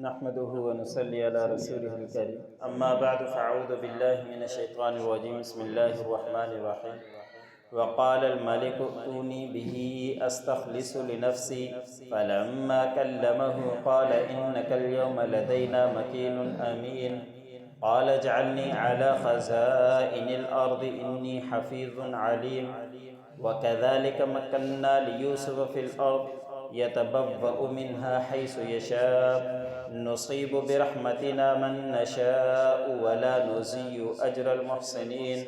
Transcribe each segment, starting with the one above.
نحمده ونصلي على رسوله الكريم اما بعد فاعوذ بالله من الشيطان الرجيم بسم الله الرحمن الرحيم وقال الملك ائتوني به استخلص لنفسي فلما كلمه قال انك اليوم لدينا مكين امين قال اجعلني على خزائن الارض اني حفيظ عليم وكذلك مكنا ليوسف في الارض يتبوأ منها حيث يشاء نصيب برحمتنا من نشاء ولا نضيع أجر المحسنين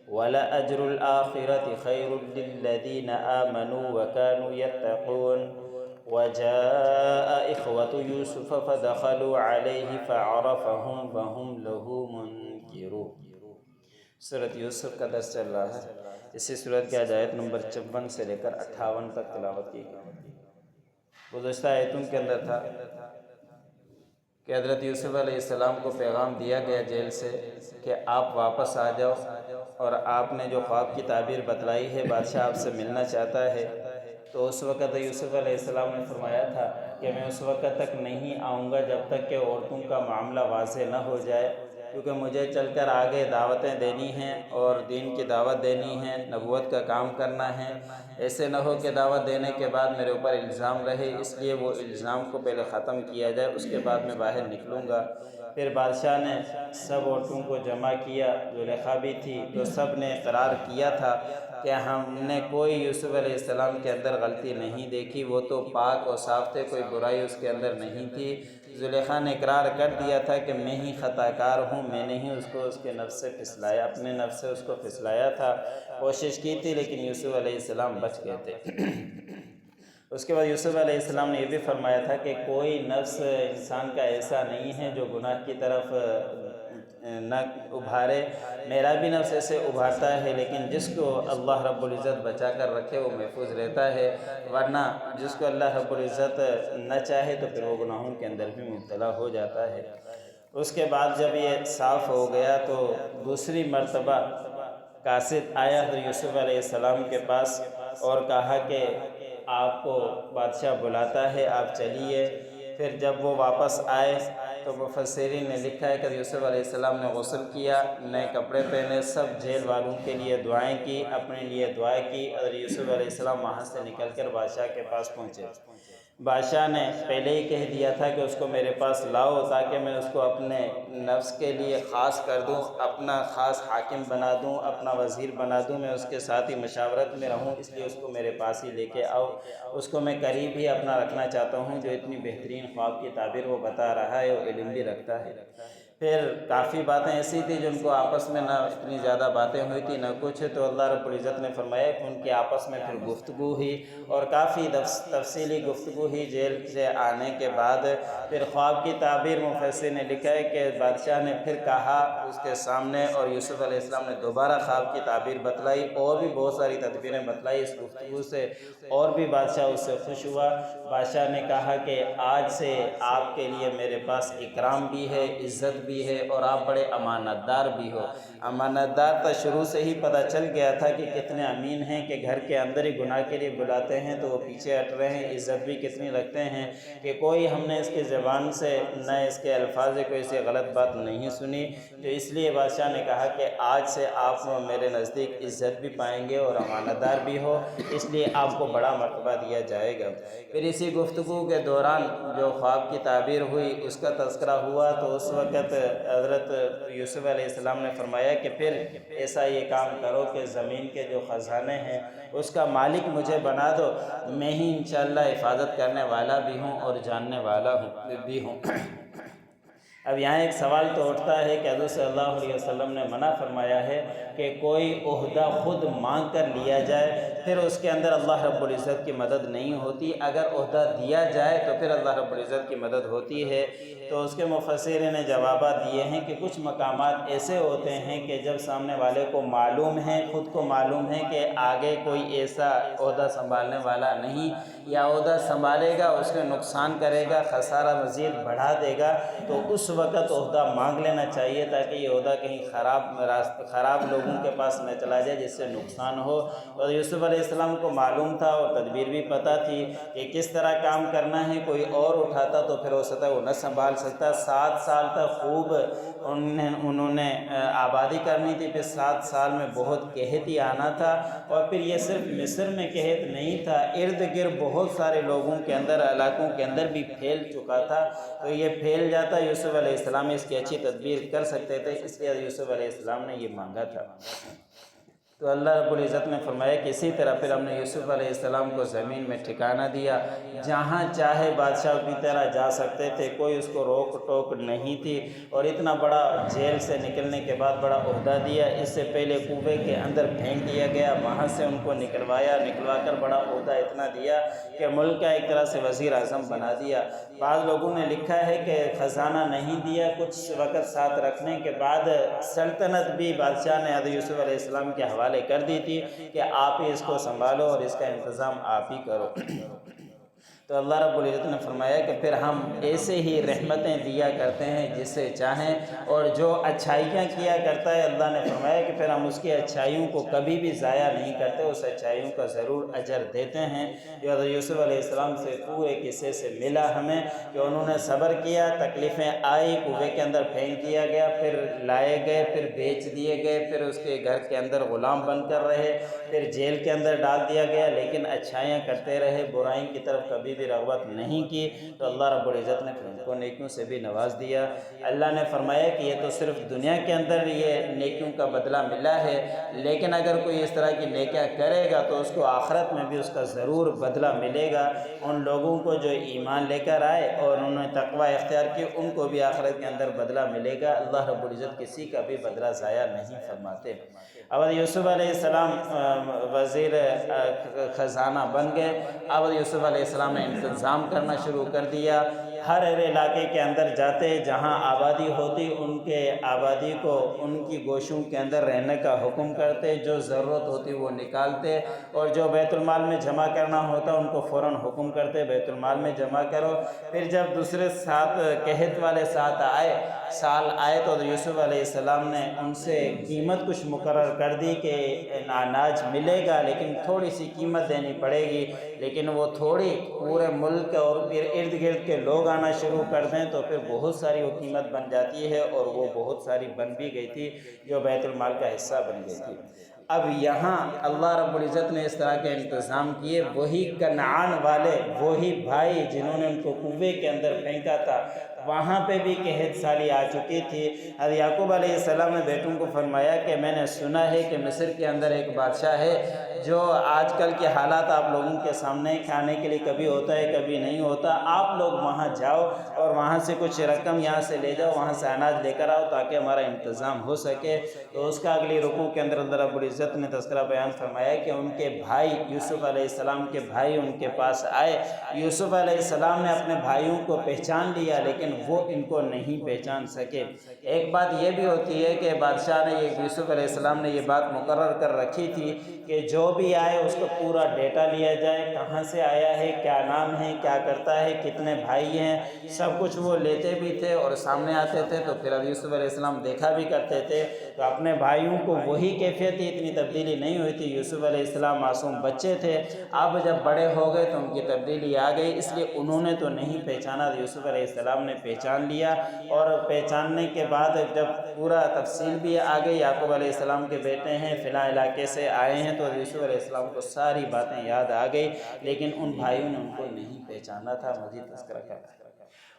ولأجر الآخرة خير للذين آمنوا وكانوا يتقون وجاء إخوة يوسف فدخلوا عليه فعرفهم وهم له منكرون۔ سورۃ یوسف کا درس چل رہا ہے۔ اسی سورت کی آیت نمبر 54 سے لے کر 58 تک تلاوت کی گئی۔ گزشتہ آیتوں کے اندر تھا کہ حضرت یوسف علیہ السلام کو پیغام دیا گیا جیل سے کہ آپ واپس آ جاؤ، اور آپ نے جو خواب کی تعبیر بتلائی ہے بادشاہ آپ سے ملنا چاہتا ہے۔ تو اس وقت یوسف علیہ السلام نے فرمایا تھا کہ میں اس وقت تک نہیں آؤں گا جب تک کہ عورتوں کا معاملہ واضح نہ ہو جائے، کیونکہ مجھے چل کر آگے دعوتیں دینی ہیں اور دین کی دعوت دینی ہے، نبوت کا کام کرنا ہے۔ ایسے نہ ہو کہ دعوت دینے کے بعد میرے اوپر الزام رہے، اس لیے وہ الزام کو پہلے ختم کیا جائے، اس کے بعد میں باہر نکلوں گا۔ پھر بادشاہ نے سب عورتوں کو جمع کیا، زلیخا بھی تھی، تو سب نے اقرار کیا تھا کہ ہم نے کوئی یوسف علیہ السلام کے اندر غلطی نہیں دیکھی، وہ تو پاک اور صاف تھے، کوئی برائی اس کے اندر نہیں تھی۔ زلیخا نے اقرار کر دیا تھا کہ میں ہی خطا کار ہوں، میں نے ہی اس کو اس کے نفس سے پھسلایا، اپنے نفس سے اس کو پھسلایا تھا، کوشش کی تھی لیکن یوسف علیہ السلام بچ گئے تھے۔ اس کے بعد یوسف علیہ السلام نے یہ بھی فرمایا تھا کہ کوئی نفس انسان کا ایسا نہیں ہے جو گناہ کی طرف نہ ابھارے، میرا بھی نفس ایسے ابھارتا ہے، لیکن جس کو اللہ رب العزت بچا کر رکھے وہ محفوظ رہتا ہے، ورنہ جس کو اللہ رب العزت نہ چاہے تو پھر وہ گناہوں کے اندر بھی مبتلا ہو جاتا ہے۔ اس کے بعد جب یہ صاف ہو گیا تو دوسری مرتبہ قاصد آیا حضرت یوسف علیہ السلام کے پاس اور کہا کہ آپ کو بادشاہ بلاتا ہے، آپ چلیے۔ پھر جب وہ واپس آئے تو مفسرین نے لکھا ہے کہ یوسف علیہ السلام نے غسل کیا، نئے کپڑے پہنے، سب جیل والوں کے لیے دعائیں کی، اپنے لیے دعائیں کی۔ حضرت یوسف علیہ السلام وہاں سے نکل کر بادشاہ کے پاس پہنچے۔ بادشاہ نے پہلے ہی کہہ دیا تھا کہ اس کو میرے پاس لاؤ تاکہ میں اس کو اپنے نفس کے لیے خاص کر دوں، اپنا خاص حاکم بنا دوں، اپنا وزیر بنا دوں، میں اس کے ساتھ ہی مشاورت میں رہوں، اس لیے اس کو میرے پاس ہی لے کے آؤ۔ اس کو میں قریب ہی اپنا رکھنا چاہتا ہوں، جو اتنی بہترین خواب کی تعبیر وہ بتا رہا ہے، وہ علم بھی رکھتا ہے۔ پھر کافی باتیں ایسی تھیں جن کو آپس میں نہ اتنی زیادہ باتیں ہوئی تھی نہ کچھ، تو اللہ رب العزت نے فرمایا کہ ان کی آپس میں پھر گفتگو ہوئی، اور کافی تفصیلی گفتگو ہوئی جیل سے آنے کے بعد۔ پھر خواب کی تعبیر مفسر نے لکھا ہے کہ بادشاہ نے پھر کہا اس کے سامنے، اور یوسف علیہ السلام نے دوبارہ خواب کی تعبیر بتلائی، اور بھی بہت ساری تدبیریں بتلائی اس گفتگو سے، اور بھی بادشاہ اس سے خوش ہوا۔ بادشاہ نے کہا کہ آج سے آپ کے لیے میرے پاس اکرام بھی ہے، عزت بھی ہے، اور آپ بڑے امانت دار بھی ہو۔ امانت دار تو شروع سے ہی پتہ چل گیا تھا کہ کتنے امین ہیں، کہ گھر کے اندر ہی گناہ کے لیے بلاتے ہیں تو وہ پیچھے ہٹ رہے ہیں، عزت بھی کتنی رکھتے ہیں کہ کوئی ہم نے اس کی زبان سے نہ اس کے الفاظ سے کوئی سی غلط بات نہیں سنی۔ تو اس لیے بادشاہ نے کہا کہ آج سے آپ میرے نزدیک عزت بھی پائیں گے اور امانت دار بھی ہو، اس لیے آپ کو بڑا مرتبہ دیا جائے گا۔ پھر اسی گفتگو کے دوران جو خواب کی تعبیر ہوئی اس کا تذکرہ ہوا، تو اس وقت حضرت یوسف علیہ السلام نے فرمایا کہ پھر ایسا یہ کام کرو کہ زمین کے جو خزانے ہیں اس کا مالک مجھے بنا دو، میں ہی انشاءاللہ حفاظت کرنے والا بھی ہوں اور جاننے والا بھی ہوں۔ اب یہاں ایک سوال تو اٹھتا ہے کہ حضرت صلی اللہ علیہ وسلم نے منع فرمایا ہے کہ کوئی عہدہ خود مانگ کر لیا جائے، پھر اس کے اندر اللہ رب العزت کی مدد نہیں ہوتی۔ اگر عہدہ دیا جائے تو پھر اللہ رب العزت کی مدد ہوتی ہے۔ تو اس کے مفسرین نے جوابات دیے ہیں کہ کچھ مقامات ایسے ہوتے ہیں کہ جب سامنے والے کو معلوم ہے، خود کو معلوم ہے کہ آگے کوئی ایسا عہدہ سنبھالنے والا نہیں، یا عہدہ سنبھالے گا اس میں نقصان کرے گا، خسارہ مزید بڑھا دے گا، تو اس وقت عہدہ مانگ لینا چاہیے تاکہ یہ عہدہ کہیں خراب لوگوں کے پاس نہ چلا جائے جس سے نقصان ہو۔ اور یوسف علیہ السلام کو معلوم تھا اور تدبیر بھی پتہ تھی کہ کس طرح کام کرنا ہے، کوئی اور اٹھاتا تو پھر ہو سکتا ہے وہ نہ سنبھال سکتا۔ 7 سال تک خوب انہوں نے آبادی کرنی تھی، پھر 7 سال میں بہت قحط ہی آنا تھا، اور پھر یہ صرف مصر میں قحط نہیں تھا، ارد گرد بہت سارے لوگوں کے اندر، علاقوں کے اندر بھی پھیل چکا تھا۔ تو یہ پھیل جاتا، یوسف علیہ السلام اس کی اچھی تدبیر کر سکتے تھے، اس لیے یوسف علیہ السلام نے یہ مانگا تھا۔ تو اللہ رب العزت نے فرمایا کہ اسی طرح پھر ہم نے یوسف علیہ السلام کو زمین میں ٹھکانہ دیا، جہاں چاہے بادشاہ کی طرح جا سکتے تھے، کوئی اس کو روک ٹوک نہیں تھی، اور اتنا بڑا جیل سے نکلنے کے بعد بڑا عہدہ دیا۔ اس سے پہلے کنویں کے اندر پھینک دیا گیا، وہاں سے ان کو نکلوا کر بڑا عہدہ اتنا دیا کہ ملک کا ایک طرح سے وزیر اعظم بنا دیا۔ بعض لوگوں نے لکھا ہے کہ خزانہ نہیں دیا، کچھ وقت ساتھ رکھنے کے بعد سلطنت بھی بادشاہ نے حضرت یوسف علیہ السلام کے حوالے کر دی تھی کہ آپ ہی اس کو سنبھالو اور اس کا انتظام آپ ہی کرو۔ تو اللہ رب العزت نے فرمایا کہ پھر ہم ایسے ہی رحمتیں دیا کرتے ہیں جس سے چاہیں، اور جو اچھائیاں کیا کرتا ہے اللہ نے فرمایا کہ پھر ہم اس کی اچھائیوں کو کبھی بھی ضائع نہیں کرتے، اس اچھائیوں کا ضرور اجر دیتے ہیں۔ جو حضرت یوسف علیہ السلام سے کنویں قصے سے ملا ہمیں کہ انہوں نے صبر کیا، تکلیفیں آئی، کنویں کے اندر پھینک دیا گیا، پھر لائے گئے، پھر بیچ دیے گئے، پھر اس کے گھر کے اندر غلام بن کر رہے، پھر جیل کے اندر ڈال دیا گیا، لیکن اچھائیاں کرتے رہے، برائی کی طرف کبھی بھی رغبت نہیں کی، تو اللہ رب العزت نے ان کو نیکیوں سے بھی نواز دیا۔ اللہ نے فرمایا کہ یہ تو صرف دنیا کے اندر یہ نیکیوں کا بدلہ ملا ہے، لیکن اگر کوئی اس طرح کی نیکیاں کرے گا تو اس کو آخرت میں بھی اس کا ضرور بدلہ ملے گا۔ ان لوگوں کو جو ایمان لے کر آئے اور انہوں نے تقوی اختیار کی، ان کو بھی آخرت کے اندر بدلہ ملے گا۔ اللہ رب العزت کسی کا بھی بدلہ ضائع نہیں فرماتے۔ اب یوسف علیہ السلام وزیر خزانہ بن گئے۔ اب یوسف علیہ السلام نے انتظام کرنا شروع کر دیا، ہر علاقے کے اندر جاتے، جہاں آبادی ہوتی ان کے آبادی کو ان کی گوشوں کے اندر رہنے کا حکم کرتے، جو ضرورت ہوتی وہ نکالتے، اور جو بیت المال میں جمع کرنا ہوتا ان کو فوراً حکم کرتے بیت المال میں جمع کرو۔ پھر جب دوسرے قحط والے سال آئے تو یوسف علیہ السلام نے ان سے قیمت کچھ مقرر کر دی کہ اناج ملے گا لیکن تھوڑی سی قیمت دینی پڑے گی، لیکن وہ تھوڑی پورے ملک اور پھر ارد گرد کے لوگ آنا شروع کر دیں تو پھر بہت ساری وہ قیمت بن جاتی ہے، اور وہ بہت ساری بن بھی گئی تھی جو بیت المال کا حصہ بن گئی تھی۔ اب یہاں اللہ رب العزت نے اس طرح کے انتظام کیے، وہی کنعان والے، وہی بھائی جنہوں نے ان کو کنویں کے اندر پھینکا تھا، وہاں پہ بھی قحط سالی آ چکی تھی۔ حضرت یعقوب علیہ السلام نے بیٹوں کو فرمایا کہ میں نے سنا ہے کہ مصر کے اندر ایک بادشاہ ہے جو آج کل کے حالات آپ لوگوں کے سامنے، کھانے کے لیے کبھی ہوتا ہے کبھی نہیں ہوتا، آپ لوگ وہاں جاؤ اور وہاں سے کچھ رقم یہاں سے لے جاؤ، وہاں سے اناج لے کر آؤ تاکہ ہمارا انتظام ہو سکے۔ تو اس کا اگلی رکوع کے اندر اللہ رب العزت نے تذکرہ بیان فرمایا کہ ان کے بھائی، یوسف علیہ السلام کے بھائی ان کے پاس آئے۔ یوسف علیہ السلام نے اپنے بھائیوں کو پہچان لیا لیکن وہ ان کو نہیں پہچان سکے۔ ایک بات یہ بھی ہوتی ہے کہ بادشاہ نے، یوسف علیہ السلام نے یہ بات مقرر کر رکھی تھی کہ جو بھی آئے اس کو پورا ڈیٹا لیا جائے، کہاں سے آیا ہے، کیا نام ہے، کیا کرتا ہے، کتنے بھائی ہیں، سب کچھ وہ لیتے بھی تھے اور سامنے آتے تھے، تو پھر اب یوسف علیہ السلام دیکھا بھی کرتے تھے۔ تو اپنے بھائیوں کو وہی کیفیت تھی، اتنی تبدیلی نہیں ہوئی تھی۔ یوسف علیہ السلام معصوم بچے تھے، اب جب بڑے ہو گئے تو ان کی تبدیلی آ گئی، اس لیے انہوں نے تو نہیں پہچانا، یوسف علیہ السلام نے پہچان لیا، اور پہچاننے کے بعد جب پورا تفصیل بھی آ گئی، یعقوب علیہ السلام کے بیٹے ہیں، فلاں علاقے سے آئے ہیں، تو یوسف علیہ السلام کو ساری باتیں یاد آ گئی، لیکن ان بھائیوں نے ان کو نہیں پہچانا تھا۔ مزید تذکرہ کرتا ہے۔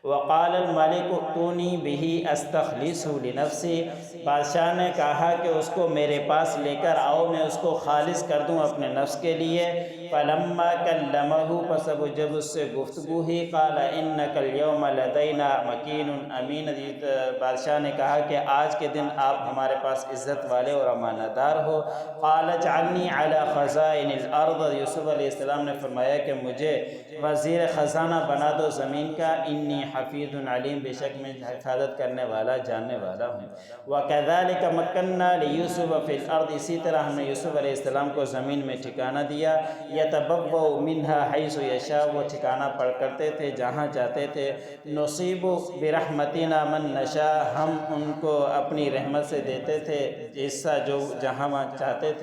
وقال الملک ائتونی بہ استخلصہ لنفسی، بادشاہ نے کہا کہ اس کو میرے پاس لے کر آؤ، میں اس کو خالص کر دوں اپنے نفس کے لیے۔ فلما کلمہ، پس اب جب اس سے گفتگو ہوئی، قال انک اليوم لدینا مکین امین، بادشاہ نے کہا کہ آج کے دن آپ ہمارے پاس عزت والے اور امانت دار ہو۔ قال اجعلنی علی خزائن الارض، یوسف علیہ السلام نے فرمایا کہ مجھے وزیر خزانہ بنا دو زمین کا، انی حفیظ علیم، بے شک میں حفاظت کرنے والا جاننے والا ہوں۔ وَكَذَلِكَ مَكَّنَّا لِيُوسُفَ فِي الْأَرْضِ، اسی طرح ہم نے یوسف علیہ السلام کو زمین میں ٹھکانہ دیا۔ يَتَبَوَّأُ مِنْهَا حَيْثُ يَشَاءُ، وہ ٹھکانہ پڑ کرتے تھے جہاں چاہتے تھے۔ نُصِيبُ بِرَحْمَتِنَا مَن نَشَاءُ، ہم ان کو اپنی رحمت سے دیتے تھے حصہ جو جہاں چاہتے تھے۔